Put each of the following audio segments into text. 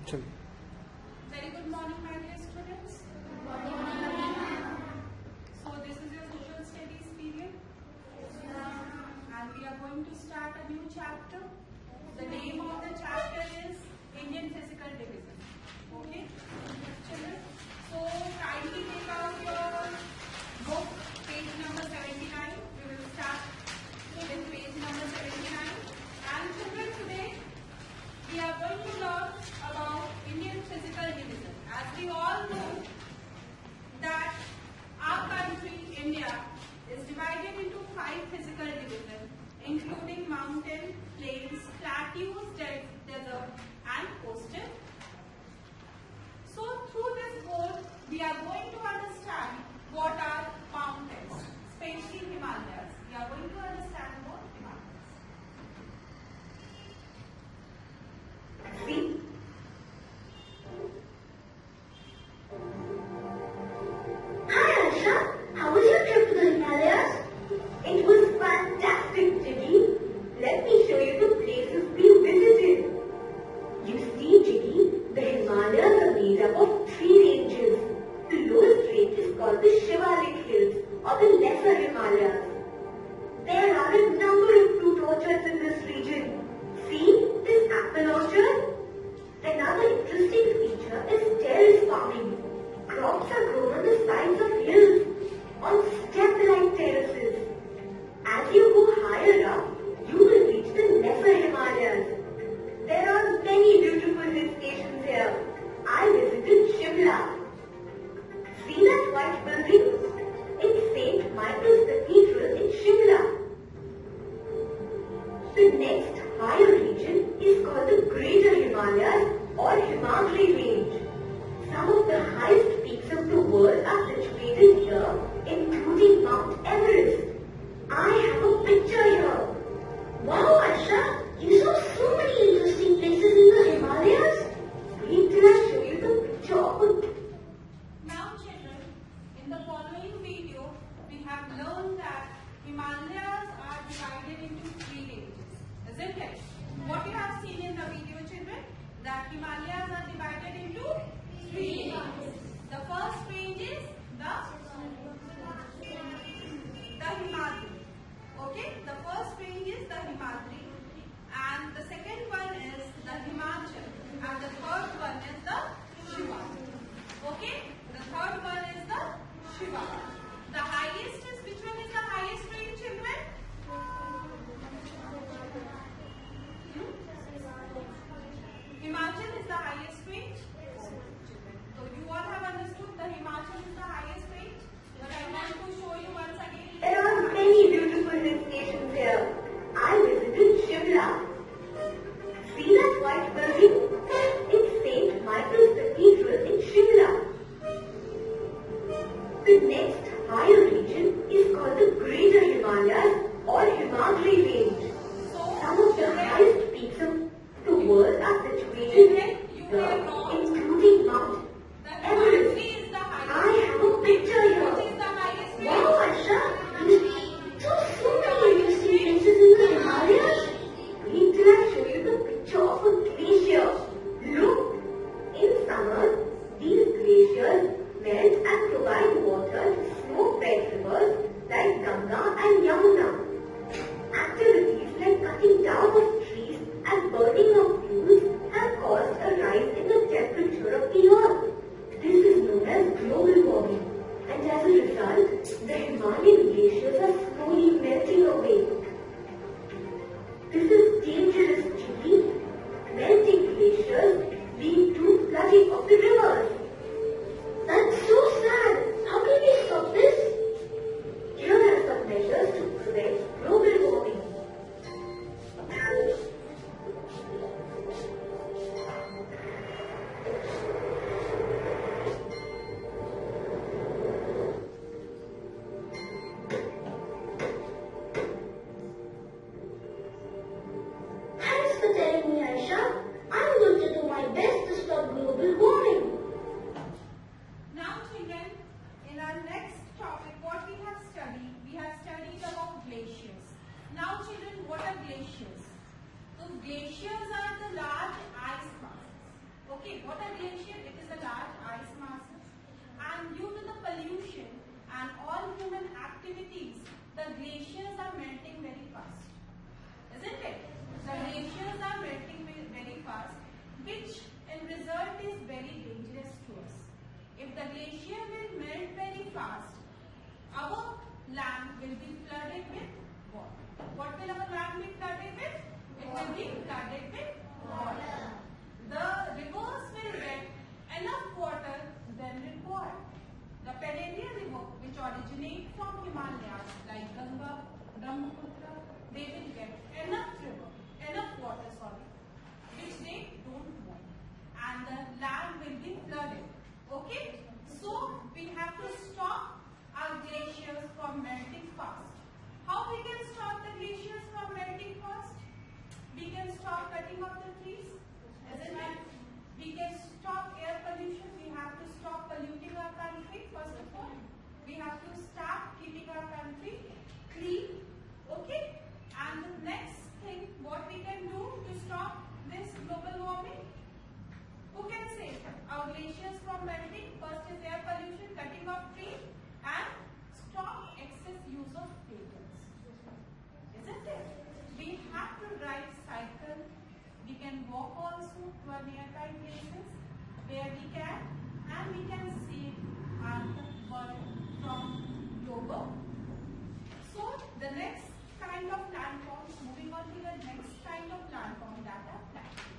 Very good morning, my dear students. So this is your social studies period, and we are going to start a new chapter. The name of the chapter is Indian Physical Division. Okay, children. So kindly take out your book, page number 79. We will start with page number 79. And children, today we are going to learn about Indian Physical Division. As we all know that our country, India, is divided into 5 physical divisions, including mountain, plains, plateaus, desert and coastal. So through this course, we are going to understand what are mountains, especially Himalayas. We are going to understand about Himalayas. Hi Aisha, how was your trip to the Himalayas? It was fantastic, Jiggy. Let me show you the places we visited. You see, Jiggy, the Himalayas are made up of 3 ranges. The lowest range is called the Shivalik Hills or the Lesser Himalayas. There are a number of fruit orchards in this region. See this apple orchard? Another interesting feature is terrace farming. Crops are grown on the sides of hills, on step-like terraces. As you go higher up, you will reach the Lesser Himalayas. There are many beautiful hill stations here. I visited Shimla. See that white building? It's St. Michael's Cathedral in Shimla. The next higher region is called the Greater Himalayas or Himadri Range. Some of the highest peaks of the world are situated here, including Mount Everest. I have a picture here. Wow, Aisha, you saw so many interesting places in the Himalayas. Wait till I show you the picture of it. Now children, in the following video, we have learned that Himalayas are divided into 3 ranges, isn't it? What you have seen in the video, children, that Himalayas are divided into 3 ranges. The first range is the Himadri. Okay, the first range is the Himadri, and the second one is the Himachal, and the third one is the Shiva. Okay, the third one is the Shiva. The highest is, which one is the highest range, children? Himachal is the highest range. So you all have understood the Himachal is the highest range. But I want to show you once again. There are many beautiful hill stations here. I visited Shimla. See that white building? It's St. Michael's Cathedral in Shimla. The next higher region is called the Greater Himalayas or Himadri Range. Some of the highest peaks of the world are situated here, including Mount Everest. I have a picture here. Wow, Aisha, you saw so many interesting places in the Himalayas. Wait till I show you the picture of a glacier. Look, in summer, these glaciers melt and provide water to snow-fed rivers like Ganga and Yamuna. Activities like cutting down of trees and burning of fuels have caused a rise in the to a nearby places where we can see our world from global. So the next kind of landforms, moving on to the next kind of landform, that are plateau.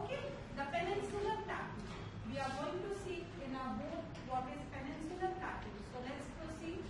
Okay, the peninsular plateau. We are going to see in our board what is peninsular plateau. So let's proceed.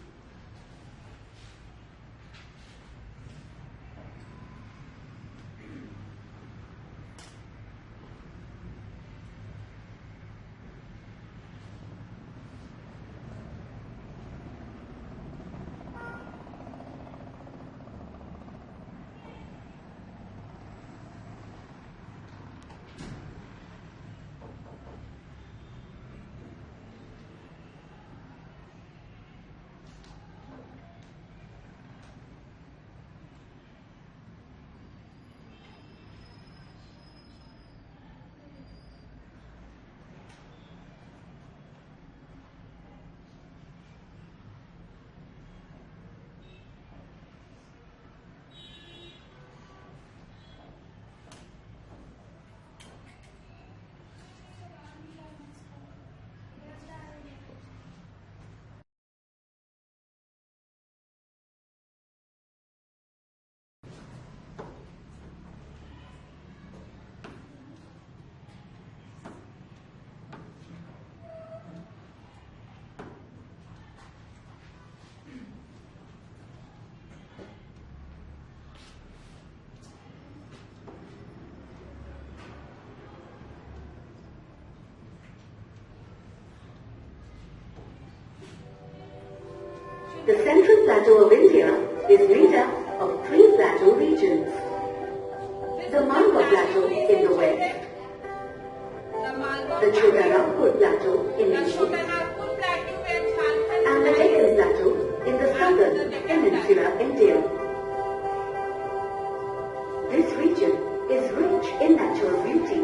The central plateau of India is made up of 3 plateau regions. The Malwa Plateau in the west, the Chotanagpur Plateau in the east, and the Deccan Plateau in the southern peninsula India. This region is rich in natural beauty.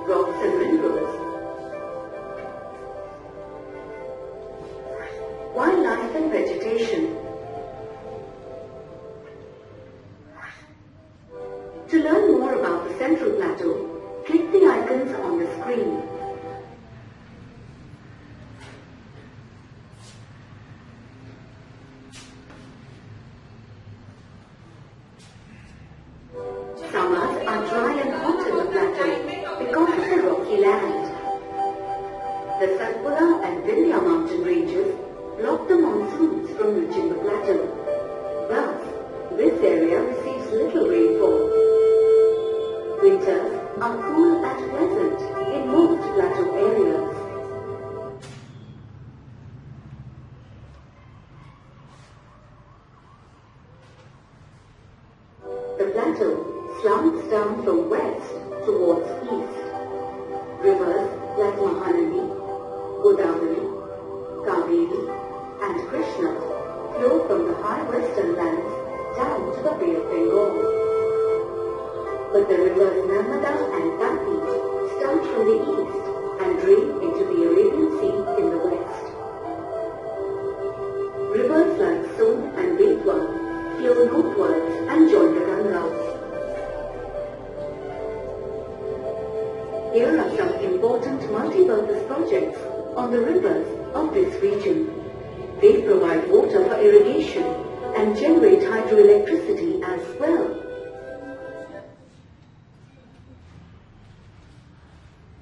Rocks and minerals, wildlife and vegetation. To learn more about the Central Plateau, click the icons on the screen. Summers are dry and hot in the plateau because of the rocky land. The Satpura and Vindhya mountain ranges block the monsoons from reaching the plateau. Thus, this area receives little rainfall. Winters are cool and pleasant in most plateau areas. The plateau slants down from west towards east. Rivers like Mahanadi, Godavari, Kaveri and Krishna flow from the high western lands down to the Bay of Bengal. But the rivers Narmada and Tapi start from the east and drain into the Arabian Sea in the west. Rivers like Son and Betwa flow northwards and join the Ganga. Here are some important multi-purpose projects on the rivers of this region. They provide water for irrigation and generate hydroelectricity as well.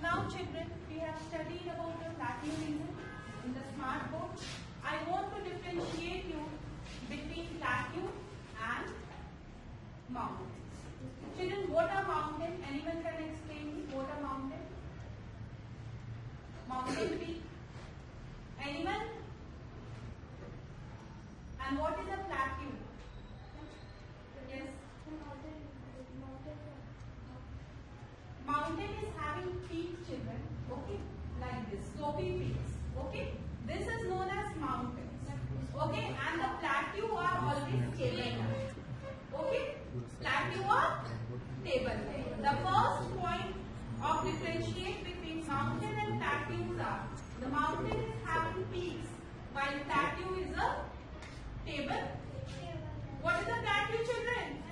Now children, we have studied about the plateau region in the smart board. I want to differentiate you between plateau and mountains. Children, what are mountains? Anyone can explain me what are mountains? Mountain peak. Anyone? And what is a plateau? Yes. Mountain is having peaks, children. Okay, like this, sloping peaks. Okay, this is known as mountains. Okay, and the plateau are always stable. Okay, plateau are stable. The first point of differentiate between mountain and plateaus are the mountain is having peaks while plateau is a table. What is a plateau, children?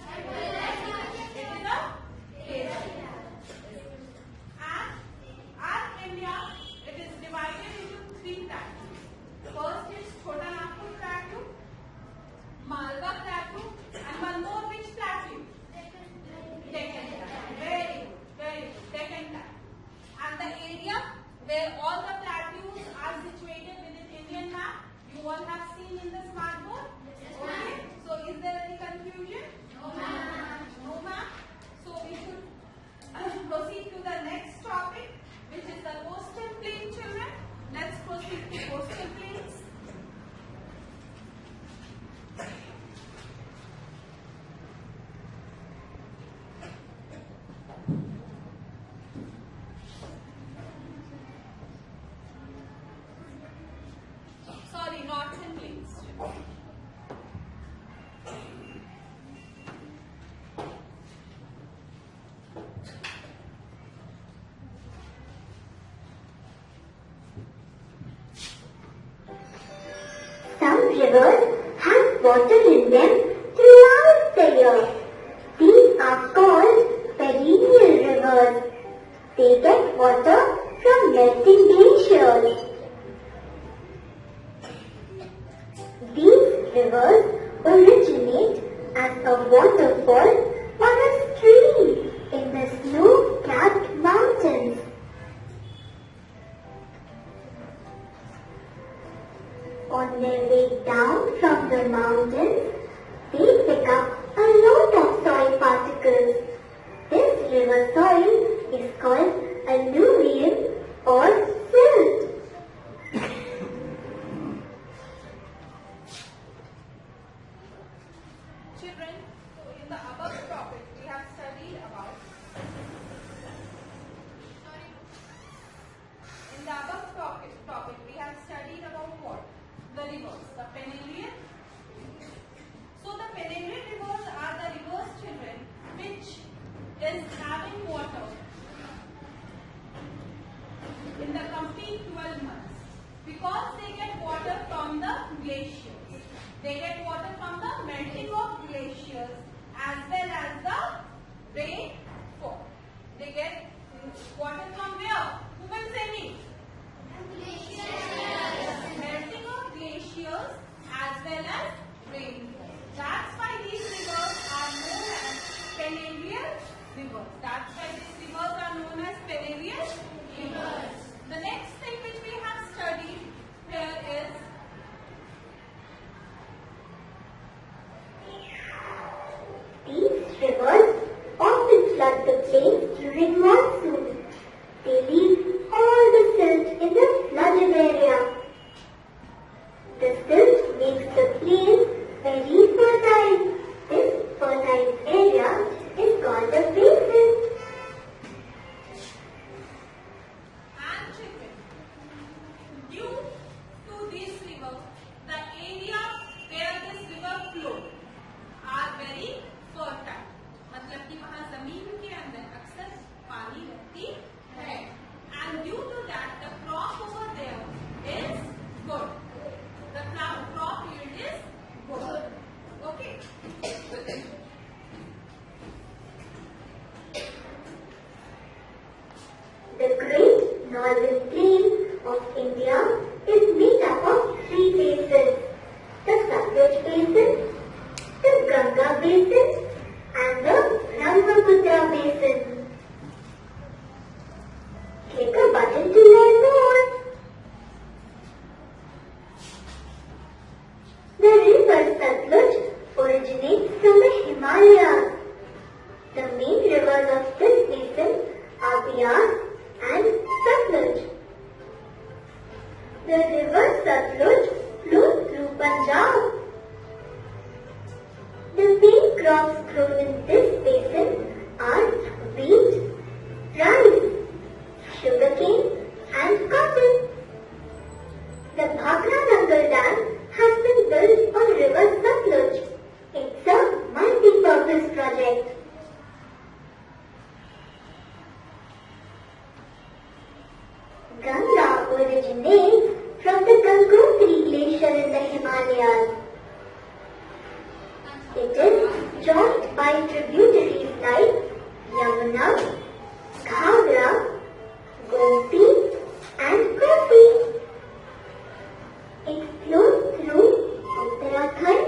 rivers have water in them throughout the year. These are called perennial rivers. They get water from melting glaciers. These rivers originate as a waterfall on a stream in the snow-capped mountains. On their way down from the mountains, they pick up a lot of soil particles. This river soil is called alluvium or silt. Children, in the above topic, we have studied about. In the above topic, we have studied about what? The rivers, the perennial. So the perennial rivers are the rivers, children, which is having water in the complete 12 months because they get water from the glaciers. They get water from the melting of glaciers as well as the rainfall. They get water from where? Who will say me? Glaciers. Melting of glaciers as well as rainfall. That's why these rivers are known as perennial rivers. That's why these rivers are known as perennial rivers. The next thing which we have studied here is these rivers often flood the plains during monsoon. They leave all the silt in the flooded area. The silt makes the plains very fertile. This fertile area is called a basin. and children. Due to this river, the area where this river flows are very fertile. मतलब कि वहाँ जमीन के अंदर अक्सर पानी रहती है. And due to that, the crop over there is good. The crop yield is good. Okay. The great northern plain of India is made up of three basins: the Satluj basin, the Ganga basin, and the Brahmaputra basin. Click a button to learn more. The river Satluj originates from the Himalayas. The main rivers of this basin are Bias and Satluj. The river Satluj flows through Punjab. The main crops grown in this basin are wheat, rice, sugarcane and cotton. The Bhakra Nangal Dam has been built on river Satluj. It's a multi-purpose project. Ganga originates from the Gangotri glacier in the Himalayas. It is joined by tributaries like Yamuna, Ghagra, Gomti and Kosi. It flows through Uttarakhand,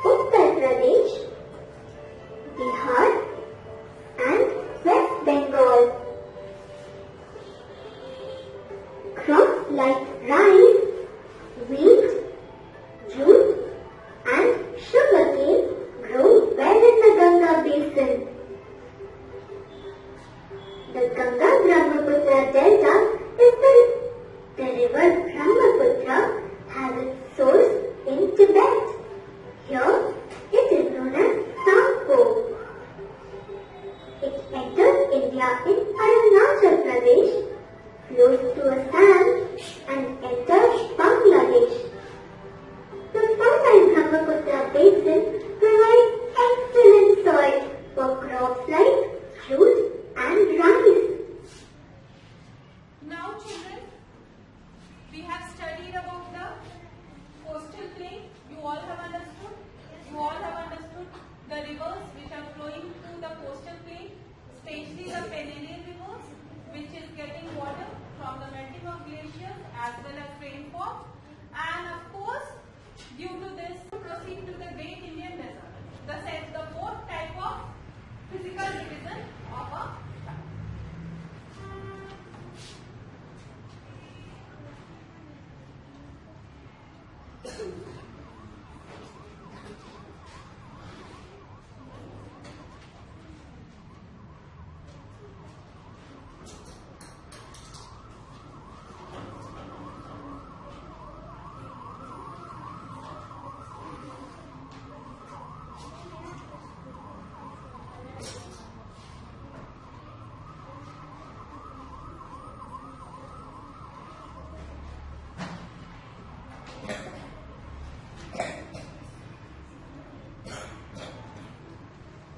Uttar Pradesh,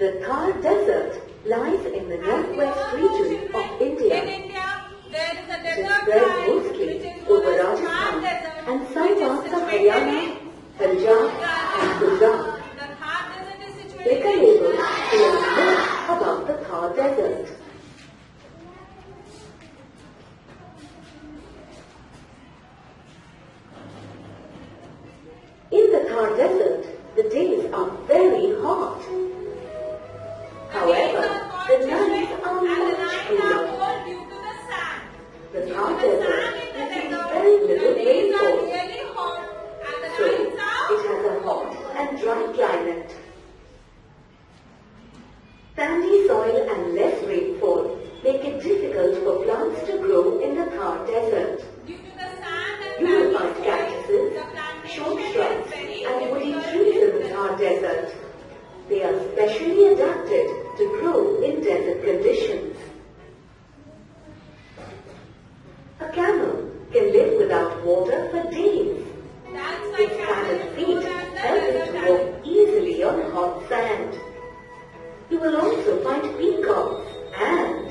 The Thar Desert lies in the northwest region of India. In India, there is a It is desert spread line which mostly is over known as Rajasthan Thar Desert, and some which is parts of situated Haryana, in Punjab and Gujarat. the Thar Desert is situated They can able to learn more about the Thar Desert. In the Thar Desert, the days are very hot. However, the nights are much cooler. cold due to the sand. The Due Thar to the Desert sand in the receives desert, very the little days are rainfall, really hot and the so nights are it has a hot and dry climate. Sandy soil and less rainfall make it difficult for plants to grow in the Thar Desert. due to the sand and You will sandy find soil, cactuses, the plantation short is shrubs very and woody difficult trees in the to Thar Desert. They are specially adapted to grow in desert conditions. A camel can live without water for days. That's why Its padded camels feet go down the help it desert to walk easily on hot sand. You will also find peacocks and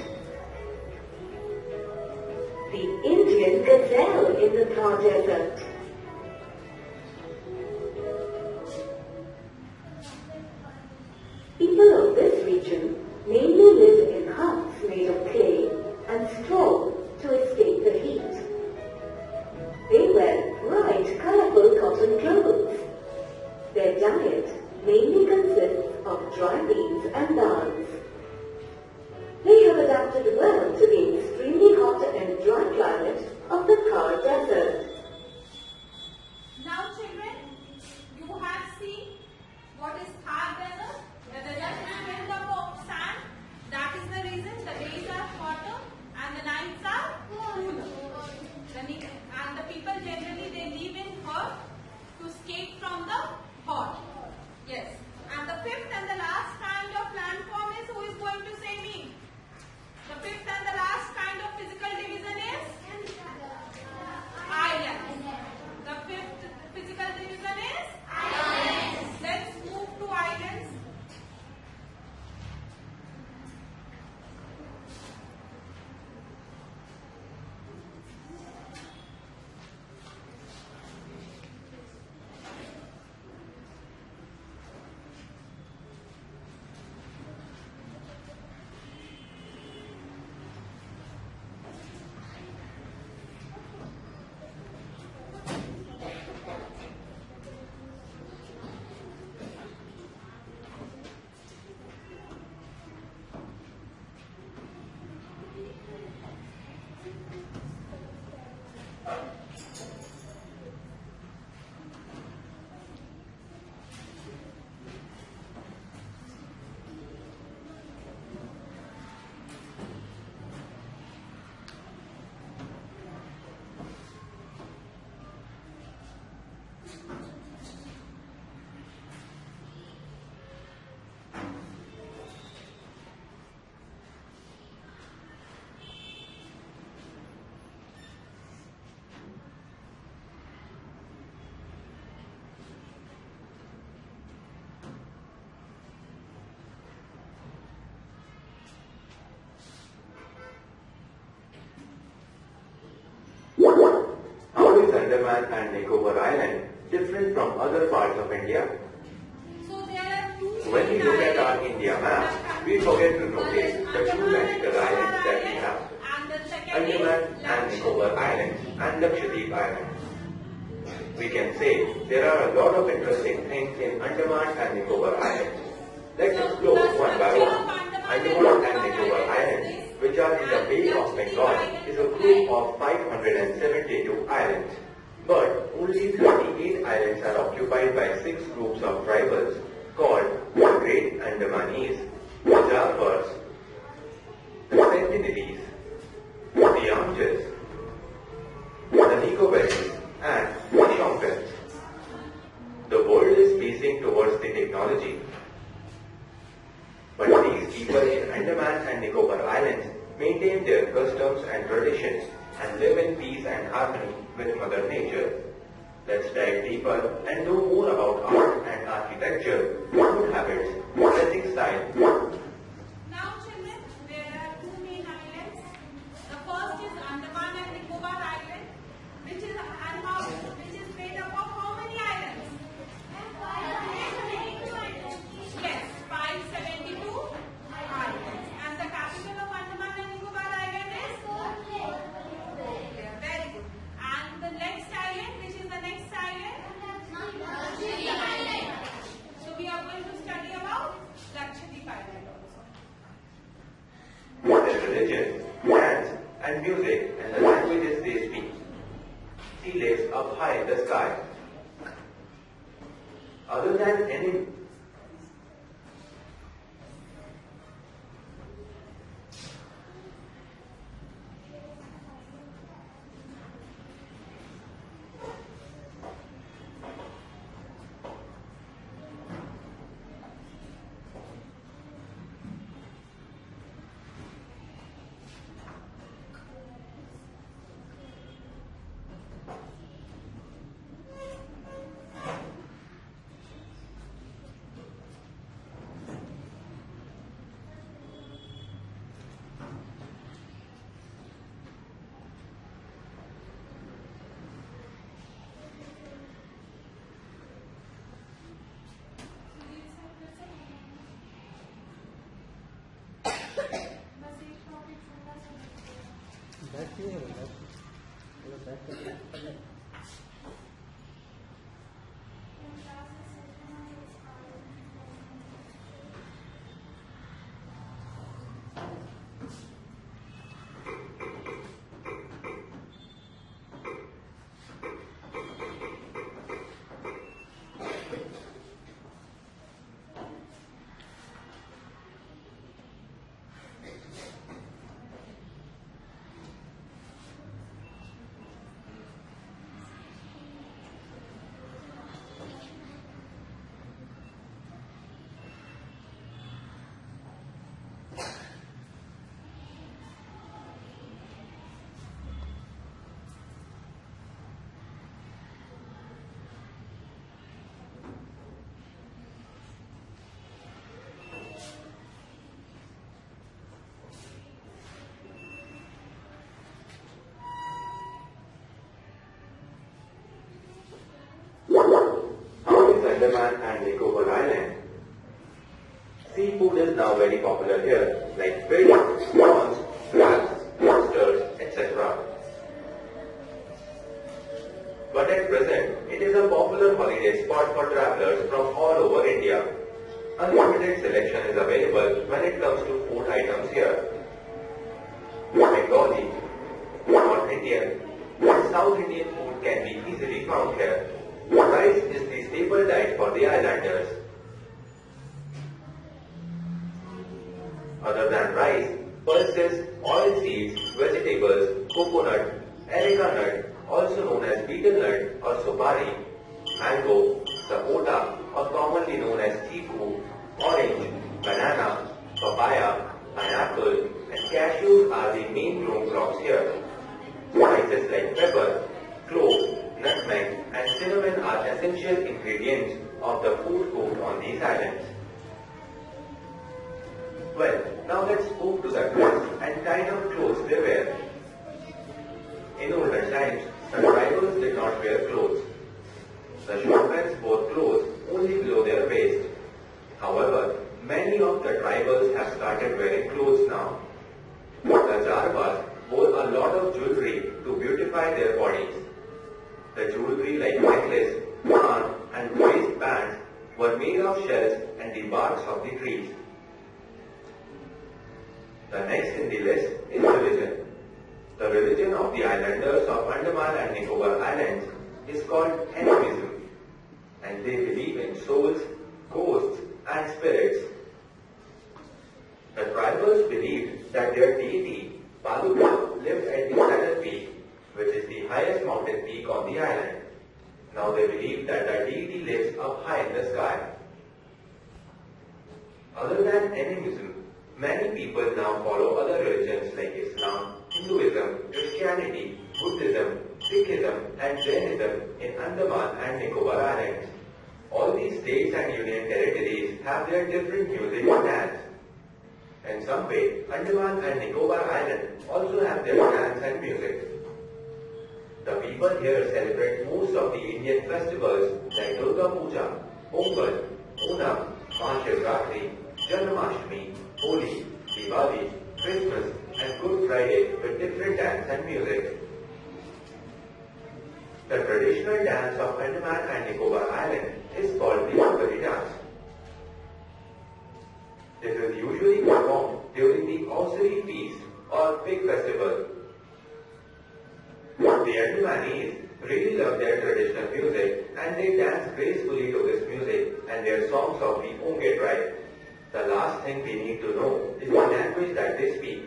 the Indian gazelle in the Thar Desert. People of this region mainly live in huts made of clay and straw to escape the heat. They wear bright, colorful cotton clothes. Their diet mainly consists of dry beans and dals. They have adapted well to the extremely hot and dry climate of the Thar Desert. Now children, you have seen what is Thar Desert. The desert is built up of sand. That is the reason the days are hotter and the nights are cooler. And the people generally they live in hut to escape from the hot. Yes. And the fifth and the last kind of landform is, who is going to say me? The fifth and the last kind of physical division is island. The fifth physical division is islands. Let's move to islands. How is Andaman and Nicobar Island different from other parts of India? So there are two When we look at our islands. India map, we forget to notice the two magical islands that we have, And the second Andaman is and Nicobar Islands and Lakshadweep Island. We can say there are a lot of interesting things in Andaman and Nicobar Islands. Let's explore one by one. Andaman and Nicobar Islands, which are in the Bay of Bengal, is a group of 572 islands. But only 38 islands are occupied by 6 groups of tribals called the Great Andamanese, the Jalbars, the Sentinelese, the Yamjas, the Nicobaris, and the Shonkas. The world is facing towards the technology. But these people in Andaman and Nicobar Islands maintain their customs and traditions and live in peace and harmony with Mother Nature. Let's dive deeper and know more about art and architecture, food habits, dressing style. Now children, there are two main islands. The first is Andaman and Nicobar Island, which is made up of how many islands? Yes, 572 islands. And the capital of Andaman and Nicobar Island is? Very good. And the next island, which is the next island? So we are going to study about Lakshadweep Island also. Their religion, dance, and music, and the languages they speak. He lives up high in the sky. Other than any Andaman and Nicobar Island. Seafood is now very popular here, like fish, prawns, crabs, lobsters, etc. But at present, it is a popular holiday spot for travelers from all over India. Unlimited selection is available when it comes to food items here. Bengali, North Indian, and South Indian food can be easily found here. Rice is the staple diet for the islanders. Other than rice, pulses, oil seeds, vegetables, coconut, areca nut, also known as betel nut or supari, mango, sapota, or commonly known as chiku, orange, banana, papaya, pineapple, and cashews are the main grown crops here. Spices like pepper, clove, nutmeg, and cinnamon are essential ingredients of the food cooked on these islands. Well, now let's move to the dress and kind of clothes they wear. In olden times, the tribals did not wear clothes. The Shortmans wore clothes only below their waist. However, many of the tribals have started wearing clothes now. The Jarvas wore a lot of jewelry to beautify their bodies. The jewelry like necklace, yarn, and waistbands were made of shells and the barks of the trees. The next in the list is religion. The religion of the islanders of Andaman and Nicobar Islands is called animism, and they believe in souls, ghosts, and spirits. The tribals believed that their deity, Paluka, lived at the Saddle Peak, which is the highest mountain peak on the island. Now they believe that the deity lives up high in the sky. Other than animism, many people now follow other religions like Islam, Hinduism, Christianity, Buddhism, Sikhism and Jainism in Andaman and Nicobar Islands. All these states and union territories have their different music and dance. In some way, Andaman and Nicobar Islands also have their dance and music. The people here celebrate most of the Indian festivals like Durga Puja, Pongal, Onam, Mahashivratri, Janmashtami, Holi, Diwali, Christmas and Good Friday with different dance and music. The traditional dance of Andaman and Nicobar Island is called the Bangari dance. This is usually performed during the Ausari feast or big festival. The Andamanese really love their traditional music and they dance gracefully to this music and their songs of the Onge tribe. The last thing we need to know is the language that they speak.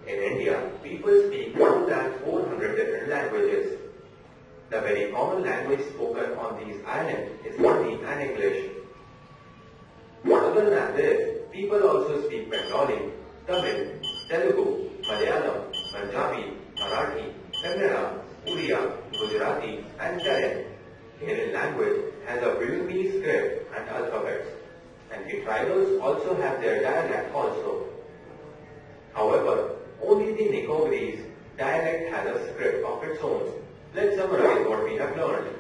In India, people speak more than 400 different languages. The very common language spoken on these islands is Hindi and English. Other than this, people also speak Bengali, Tamil, Telugu, Malayalam, Punjabi, Marathi, Kannada, Uriya, Gujarati and Karen. Indian language has a beautifully script and alphabets, and the tribals also have their dialect also. However, only the Nicobarese dialect has a script of its own. Let's summarize what we have learned.